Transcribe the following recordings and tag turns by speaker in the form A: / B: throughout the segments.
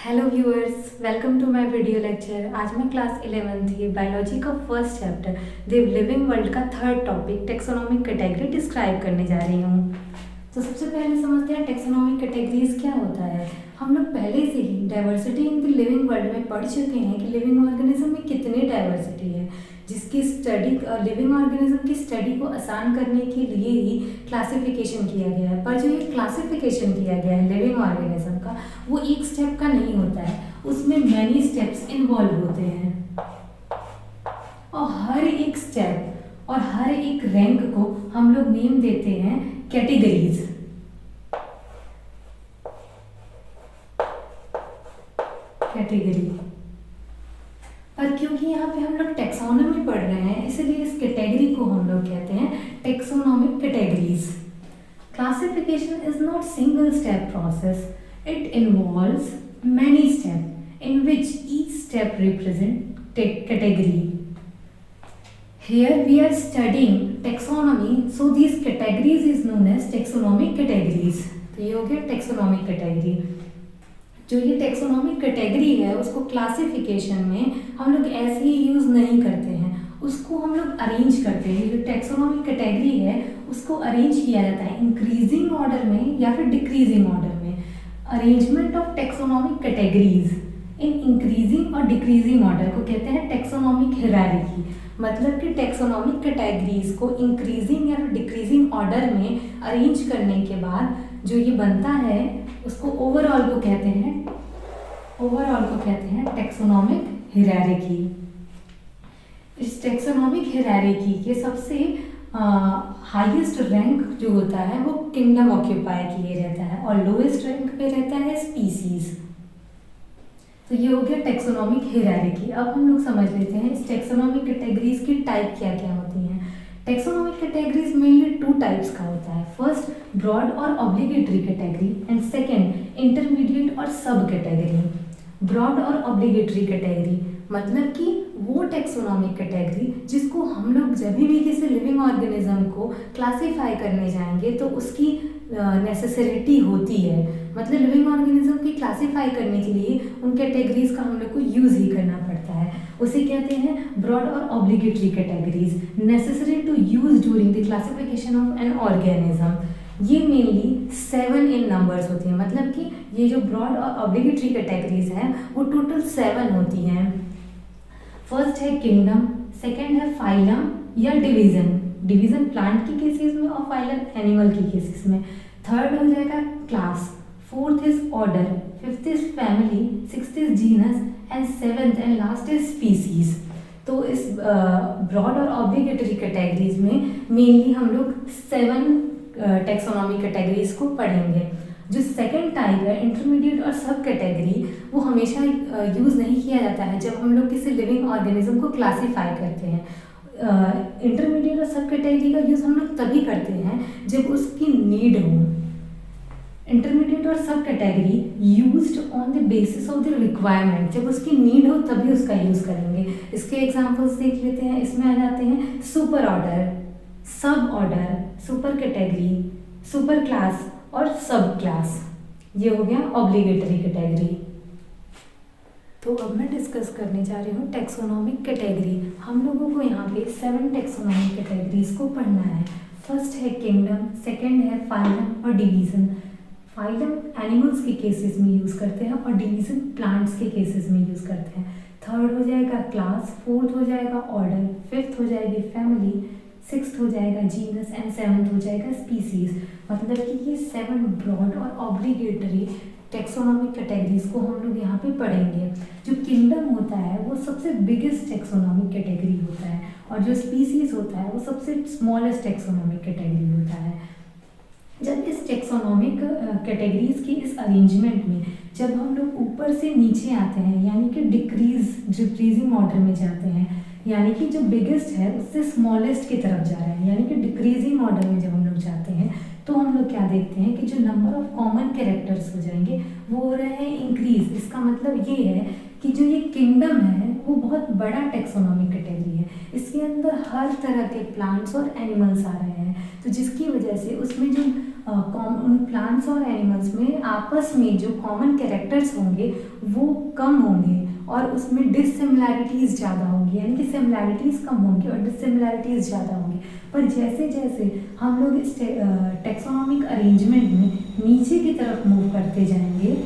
A: Hello viewers, welcome to my video lecture. आज मैं class 11th की बायोलॉजी का first chapter the living world का third topic taxonomic category describe करने जा रही हूँ। तो सबसे पहले समझते हैं टेक्सोनोमिक कैटेगरीज क्या होता है। हम लोग पहले से ही diversity in the living world में पढ़ चुके हैं कि लिविंग ऑर्गेनिज्म में कितनी डाइवर्सिटी है, जिसकी स्टडी लिविंग ऑर्गेनिज्म की स्टडी को आसान करने के लिए ही क्लासिफिकेशन किया गया है। पर जो ये क्लासिफिकेशन किया गया है लिविंग ऑर्गेनिज्म का, वो एक स्टेप का नहीं होता है, उसमें मैनी स्टेप्स इन्वॉल्व होते हैं और हर एक स्टेप और हर एक रैंक को हम लोग नेम देते हैं कैटेगरीज। कैटेगरी पर क्योंकि यहाँ पे हम लोग टेक्सोनोमी पढ़ रहे हैं, इसलिए इस कैटेगरी को हम लोग कहते हैं taxonomic categories. Classification is not single step process, it involves many step in which each step represent category. Here we are studying taxonomy, so these categories is known as taxonomic categories। तो ये हो गया taxonomic category। जो ये taxonomic category है उसको classification में हम लोग ऐसे ही यूज़ नहीं करते हैं, उसको हम लोग अरेंज करते हैं। जो taxonomic category है उसको अरेंज किया जाता है इंक्रीजिंग ऑर्डर में या फिर डिक्रीजिंग ऑर्डर में। Arrangement of taxonomic categories in increasing और डिक्रीजिंग ऑर्डर को कहते हैं टेक्सोनोमिक हायरार्की। मतलब कि टेक्सोनोमिक कैटेगरीज को इंक्रीजिंग या डिक्रीजिंग ऑर्डर में अरेंज करने के बाद जो ये बनता है उसको ओवरऑल को कहते हैं टेक्सोनोमिक हायरार्की। इस टेक्सोनोमिक हायरार्की के सबसे हाईएस्ट रैंक जो होता है वो किंगडम ऑक्यूपाई किए रहता है और लोएस्ट रैंक पे रहता है स्पीसीज। तो ये हो गया टेक्सोनोमिक हायरार्की। अब हम लोग समझ लेते हैं इस टेक्सोनोमिक कैटेगरीज की टाइप क्या क्या होती हैं। Taxonomic categories mainly two types का होता है। फर्स्ट ब्रॉड और obligatory category and second intermediate और सब कैटेगरी। ब्रॉड और ऑब्लिगेटरी कैटेगरी मतलब कि वो टेक्सोनोमिक कैटेगरी जिसको हम लोग जब भी किसी लिविंग ऑर्गेनिज्म को क्लासीफाई करने जाएंगे तो उसकी नेसेसरिटी होती है। मतलब लिविंग ऑर्गेनिज्म की क्लासीफाई करने के लिए उन कैटेगरीज का हम लोग को यूज़ ही करना पड़ता है। उसे कहते हैं ब्रॉड और obligatory categories necessary to use during the classification of an organism. ये मेनली 7 इन नंबर्स होती हैं। मतलब कि ये जो ब्रॉड और ऑब्लिगेटरी कैटेगरीज हैं वो टोटल 7 होती हैं। फर्स्ट है किंगडम, सेकेंड है फाइलम या डिवीजन प्लांट की केसेस में और फाइलम एनिमल की केसेस में। थर्ड हो जाएगा class, fourth is order, fifth is family, sixth is genus and seventh and last is species. तो इस ब्रॉड और ऑब्लिगेटरी कैटेगरीज में मेनली हम लोग 7 टेक्सोनोमिक कैटेगरीज को पढ़ेंगे। जो सेकेंड टाइप है इंटरमीडिएट और सब कैटेगरी, वो हमेशा यूज़ नहीं किया जाता है जब हम लोग किसी लिविंग ऑर्गेनिज्म को क्लासीफाई करते हैं। इंटरमीडिएट और सब कैटेगरी का यूज़ हम लोग तभी करते हैं जब उसकी नीड हो। इंटरमीडिएट और सब category used on the basis of the requirement, जब उसकी नीड हो तभी उसका यूज़ करेंगे। इसके एग्जांपल्स देख लेते हैं। इसमें आ जाते हैं सुपर ऑर्डर, सब order, super category, super class और सब क्लास। ये हो गया ऑब्लिगेटरी कैटेगरी। तो अब मैं डिस्कस करने जा रही हूँ टेक्सोनोमिक कैटेगरी। हम लोगों को यहाँ पे 7 टेक्सोनोमिक कैटेगरीज को पढ़ना है। फर्स्ट है किंगडम, सेकेंड है फाइलम और डिवीजन। फाइलम एनिमल्स के केसेस में यूज़ करते हैं और डिवीजन प्लांट्स के केसेस में यूज़ करते हैं। थर्ड हो जाएगा क्लास, फोर्थ हो जाएगा ऑर्डर, फिफ्थ हो जाएगी फैमिली, सिक्स्थ हो जाएगा जीनस एंड सेवन्थ हो जाएगा स्पीसीज। मतलब कि ये 7 ब्रॉड और ऑब्लिगेटरी टेक्सोनोमिक कैटेगरीज को हम लोग यहाँ पे पढ़ेंगे। जो किंगडम होता है वो सबसे बिगेस्ट टेक्सोनोमिक कैटेगरी होता है और जो स्पीसीज होता है वो सबसे स्मॉलेस्ट टेक्सोनोमिक कैटेगरी होता है। जब इस टेक्सोनोमिक कैटेगरीज की इस अरेंजमेंट में जब हम लोग ऊपर से नीचे आते हैं यानी कि डिक्रीजिंग ऑर्डर में जाते हैं, यानी कि जो बिगेस्ट है उससे स्मॉलेस्ट की तरफ जा रहे हैं, यानी कि डिक्रीजिंग ऑर्डर में जब हम लोग जाते हैं तो हम लोग क्या देखते हैं कि जो नंबर ऑफ कॉमन कैरेक्टर्स हो जाएंगे वो हो रहे हैं इंक्रीज। इसका मतलब ये है कि जो ये किंगडम है वो बहुत बड़ा टेक्सोनोमिक कैटेगरी है। इसके अंदर हर तरह के प्लांट्स और एनिमल्स आ रहे हैं, तो जिसकी वजह से उसमें जो उन प्लांट्स और एनिमल्स में आपस में जो कॉमन कैरेक्टर्स होंगे वो कम होंगे और उसमें डिसिमिलैरिटीज़ ज़्यादा होंगी, यानी कि सिमिलैरिटीज़ कम होंगी और डिसिमिलैरिटीज़ ज़्यादा होंगी। पर जैसे जैसे हम लोग इस टेक्सोनॉमिक अरेंजमेंट में नीचे की तरफ मूव करते जाएंगे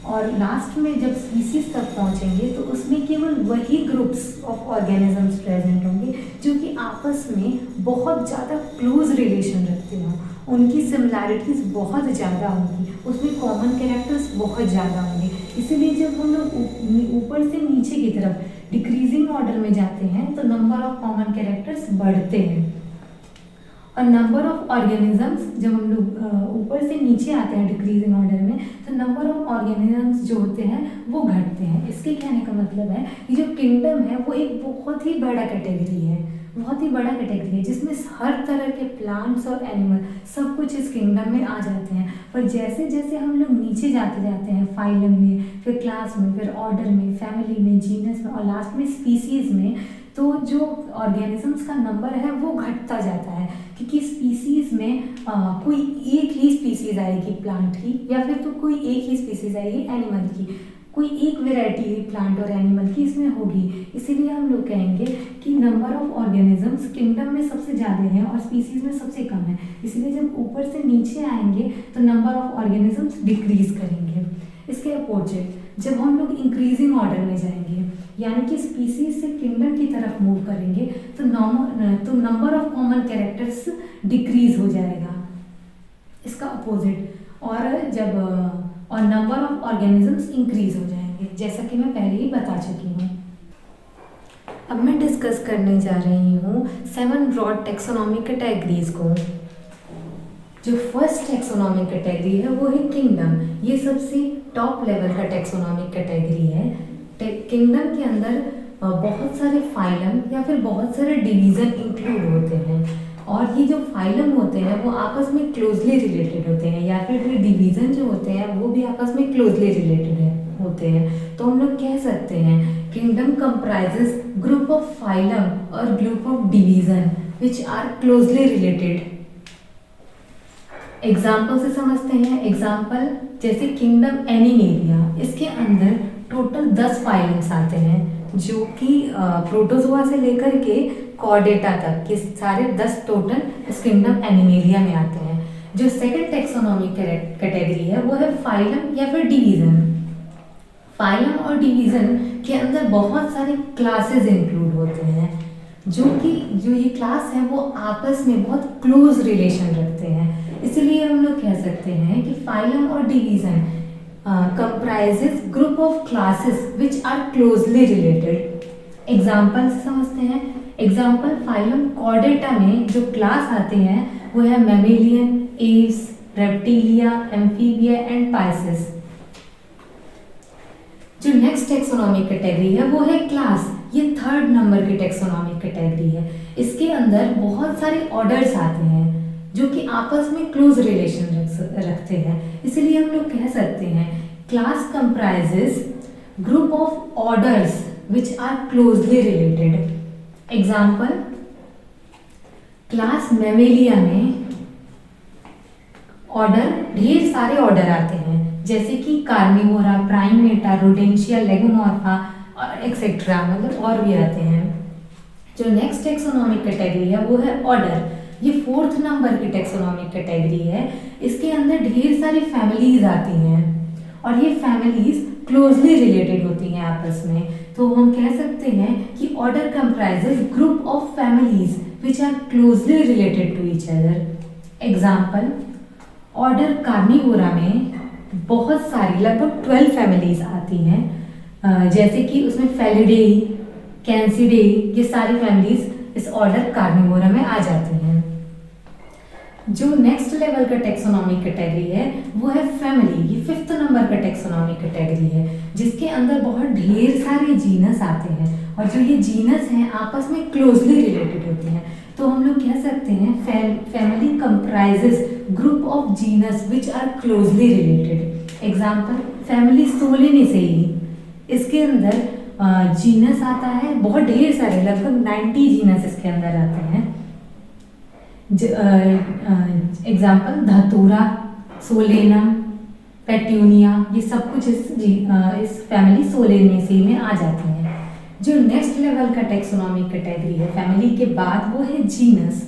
A: और लास्ट में जब स्पीसीज तक पहुंचेंगे तो उसमें केवल वही ग्रुप्स ऑफ ऑर्गेनिजम्स प्रेजेंट होंगे जो कि आपस में बहुत ज़्यादा क्लोज रिलेशन रखते हों, उनकी सिमिलैरिटीज़ बहुत ज़्यादा होंगी, उसमें कॉमन कैरेक्टर्स बहुत ज़्यादा होंगे। इसीलिए जब हम लोग ऊपर से नीचे की तरफ डिक्रीजिंग ऑर्डर में जाते हैं तो नंबर ऑफ कॉमन कैरेक्टर्स बढ़ते हैं और नंबर ऑफ ऑर्गेनिजम्स, जब हम लोग ऊपर से नीचे आते हैं डिक्रीजिंग ऑर्डर में तो नंबर ऑफ ऑर्गेनिजम्स जो होते हैं वो घटते हैं। इसके कहने का मतलब है कि जो किंगडम है वो एक बहुत ही बड़ा कैटेगरी है, बहुत ही बड़ा कैटेगरी है जिसमें हर तरह के प्लांट्स और एनिमल सब कुछ इस किंगडम में आ जाते हैं। पर जैसे जैसे हम लोग नीचे जाते जाते हैं फाइलम में, फिर क्लास में, फिर ऑर्डर में, फैमिली में, जीनस में और लास्ट में स्पीसीज में, तो जो ऑर्गेनिजम्स का नंबर है वो घटता जाता है क्योंकि स्पीसीज में कोई एक ही स्पीसीज आएगी प्लांट की या फिर तो कोई एक ही स्पीसीज आएगी एनिमल की, कोई एक वेराइटी प्लांट और एनिमल की इसमें होगी। इसीलिए हम लोग कहेंगे कि नंबर ऑफ ऑर्गेनिजम्स किंगडम में सबसे ज़्यादा है और स्पीसीज में सबसे कम है। इसीलिए जब ऊपर से नीचे आएंगे तो नंबर ऑफ ऑर्गेनिजम्स डिक्रीज करेंगे। इसके अपोजिट जब हम लोग इंक्रीजिंग ऑर्डर में जाएंगे यानी कि स्पीसीज से किंगडम की तरफ मूव करेंगे तो number of common characters decrease हो जाएगा, इसका अपोजिट, और नंबर ऑफ ऑर्गेनिजम्स इंक्रीज हो जाएंगे, जैसा कि मैं पहले ही बता चुकी हूँ। अब मैं डिस्कस करने जा रही हूँ 7 ब्रॉड टेक्सोनॉमिक कैटेगरीज को। जो फर्स्ट टेक्सोनॉमिक कैटेगरी है वो है किंगडम। ये सबसे टॉप लेवल का टेक्सोनॉमिक कैटेगरी है। किंगडम के अंदर बहुत सारे फाइलम या फिर बहुत सारे डिवीज़न इंक्लूड होते हैं और ये जो फाइलम होते हैं वो आपस में क्लोजली रिलेटेड होते हैं या फिर डिवीज़न जो होते हैं वो भी आपस में क्लोजली रिलेटेड होते हैं। तो हम लोग कह सकते हैं kingdom comprises group of phylum और group of division which are closely related. Example से समझते हैं। एग्जाम्पल जैसे किंगडम एनिमेलिया, इसके अंदर टोटल 10 फाइलम्स आते हैं जो कि प्रोटोजोआ से लेकर के कॉर्डेटा तक के सारे 10 टोटल इस किंगडम एनिमेलिया में आते हैं। जो सेकंड टेक्सोनॉमिक कैटेगरी है वो है फाइलम या फिर डिवीज़न। फाइलम और डिवीज़न के अंदर बहुत सारे क्लासेस इंक्लूड होते हैं जो ये क्लास है वो आपस में बहुत क्लोज रिलेशन रखते हैं। इसलिए हम लोग कह सकते हैं कि फाइलम और division comprises group of classes which are closely related। Example से समझते हैं। एग्जाम्पल फाइलम कॉर्डेटा में जो क्लास आते हैं वो है mammalian, Aves, reptilia, amphibia and Pisces. जो नेक्स्ट टेक्सोनॉमिक कैटेगरी है वो है क्लास। ये 3rd नंबर की टेक्सोनॉमिक कैटेगरी है। इसके अंदर बहुत सारे ऑर्डर्स आते हैं जो कि आपस में क्लोज रिलेशन रखते हैं। इसलिए हम लोग कह सकते हैं class comprises group of orders which are closely related. Example class mammalia में ऑर्डर, ढेर सारे ऑर्डर आते हैं जैसे कि कार्निवोरा, प्राइमेटा, रोडेंशिया, लेगोमॉर्फा और एक्सेट्रा, मतलब और भी आते हैं। जो नेक्स्ट टेक्सोनॉमिक कैटेगरी है वो है ऑर्डर। ये 4th नंबर की टेक्सोनॉमिक कैटेगरी है। इसके अंदर ढेर सारी फैमिलीज आती हैं और ये फैमिलीज क्लोजली रिलेटेड होती हैं आपस में। तो हम कह सकते हैं कि order comprises group of families which are closely related to each other. Example order carnivora में बहुत सारी लगभग 12 फैमिलीज आती हैं जैसे कि उसमें फेलिडेई, कैंसिडेई, ये सारी फैमिलीज इस ऑर्डर कार्निवोरा में आ जाती हैं। जो नेक्स्ट लेवल का टेक्सोनॉमिक कैटेगरी है वो है फैमिली। ये 5th नंबर का टेक्सोनॉमिक कैटेगरी है जिसके अंदर बहुत ढेर सारे जीनस आते हैं और जो ये जीनस हैं आपस में क्लोजली रिलेटेड होते हैं। तो हम लोग कह सकते हैं family comprises group of genus which are closely related. Example family Solanaceae, इसके अंदर जीनस आता है बहुत ढेर सारे, लगभग 90 जीनस इसके अंदर आते हैं। एग्जाम्पल धतूरा, सोलेनम, पेट्यूनिया, ये सब कुछ इस फैमिली सोलेनेसी में आ जाते हैं। जो नेक्स्ट लेवल का टेक्सोनॉमिक कैटेगरी है फैमिली के बाद वो है जीनस।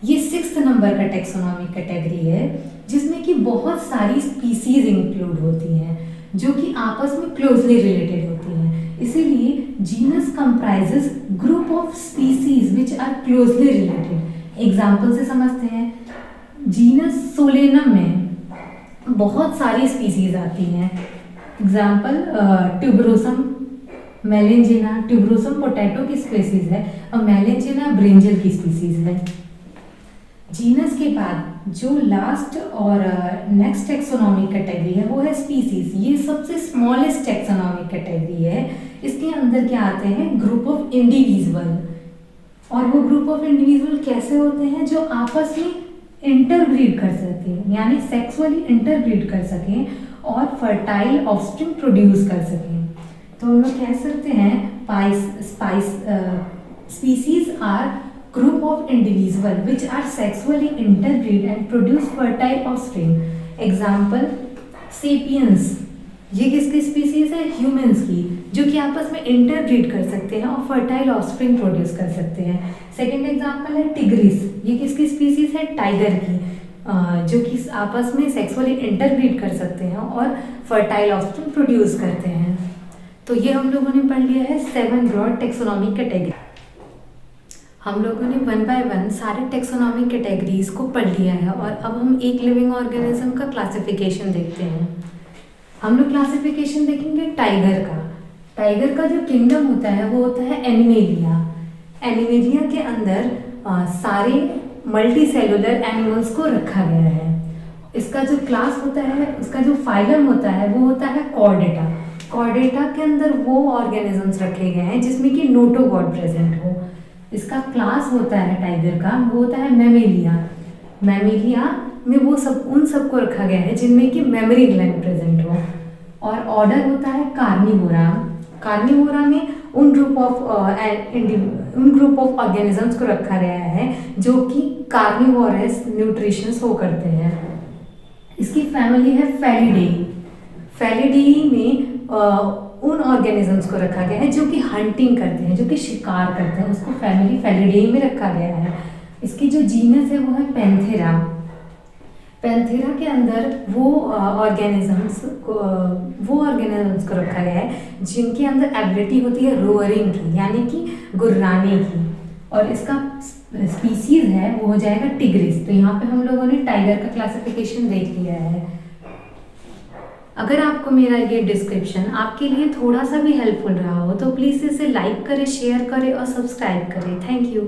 A: ये 6th नंबर का टेक्सोनॉमिक कैटेगरी है जिसमें कि बहुत सारी स्पीसीज इंक्लूड होती हैं जो कि आपस में क्लोजली रिलेटेड होती हैं। इसीलिए genus comprises group of species which are closely related. Example से समझते हैं, जीनस सोलेनम में बहुत सारी स्पीसीज आती हैं। एग्जाम्पल ट्यूबरोसम मेलेंजिना, ट्यूबरोसम पोटैटो की स्पीसीज है और मेलेंजिना ब्रिंजल की स्पीसीज है। जीनस के बाद जो लास्ट और नेक्स्ट टेक्सोनॉमिक कैटेगरी है वो है स्पीसीज। ये सबसे स्मॉलेस्ट टेक्सोनॉमिक कैटेगरी है। इसके अंदर क्या आते हैं, ग्रुप ऑफ इंडिविजुअल। और वो ग्रुप ऑफ इंडिविजुअल कैसे होते हैं, जो आपस में इंटरब्रीड कर सकते हैं, यानी सेक्सुअली इंटरब्रीड कर सकें और फर्टाइल ऑफस्प्रिंग प्रोड्यूस कर सकें। तो हम लोग कह सकते हैं species are group of individual which are sexually interbreed and produce fertile offspring. Example sapiens, ये किसकी स्पीसीज है, ह्यूमंस की, जो कि आपस में इंटरब्रीड कर सकते हैं और फर्टाइल ऑफस्प्रिंग प्रोड्यूस कर सकते हैं। सेकेंड एग्जाम्पल है टिग्रिस, ये किसकी स्पीसीज है, टाइगर की, जो कि आपस में सेक्सुअली इंटरब्रीड कर सकते हैं और फर्टाइल ऑफस्प्रिंग प्रोड्यूस करते हैं। तो ये हम लोगों ने पढ़ लिया है 7 ब्रॉड टेक्सोनॉमिक कैटेगरी। हम लोगों ने 1 बाय 1 सारे टेक्सोनॉमिक कैटेगरीज को पढ़ लिया है और अब हम एक लिविंग ऑर्गेनिज्म का क्लासिफिकेशन देखते हैं। हम लोग क्लासिफिकेशन देखेंगे टाइगर का। टाइगर का जो किंगडम होता है वो होता है एनिमेलिया। एनिमेलिया के अंदर सारे मल्टी सेलुलर एनिमल्स को रखा गया है। इसका जो क्लास होता है, उसका जो फाइलम होता है वो होता है कॉर्डेटा। कॉर्डेटा के अंदर वो ऑर्गेनिजम्स रखे गए हैं जिसमें कि नोटोगॉड प्रेजेंट हो। इसका क्लास होता है टाइगर का, वो होता है मैमेलिया। मैमेलिया में वो सब उन सबको रखा गया है जिनमें कि मेमोरी ग्लैंड प्रेजेंट हो। और ऑर्डर होता है कार्निवोरा। कार्निवोरा में उन ग्रुप ऑफ ऑर्गेनिजम्स को रखा गया है जो कि कार्निवोरस न्यूट्रिशन शो करते हैं। इसकी फैमिली है फेलिडेई। फेलिडेई में उन ऑर्गेनिजम्स को रखा गया है जो कि हंटिंग करते हैं, जो कि शिकार करते हैं, उसको फैमिली फेलिडेई में रखा गया है। इसकी जो जीनस है वो है पैंथेरा। पैंथेरा के अंदर वो ऑर्गेनिजम्स को रखा गया है जिनके अंदर एबिलिटी होती है रोअरिंग की, यानी कि गुर्राने की। और इसका स्पीसीज है वो हो जाएगा टिग्रिस। तो यहाँ पे हम लोगों ने टाइगर का क्लासिफिकेशन देख लिया है। अगर आपको मेरा ये डिस्क्रिप्शन आपके लिए थोड़ा सा भी हेल्पफुल रहा हो तो प्लीज़ इसे लाइक करें, शेयर करें और सब्सक्राइब करें। Thank you.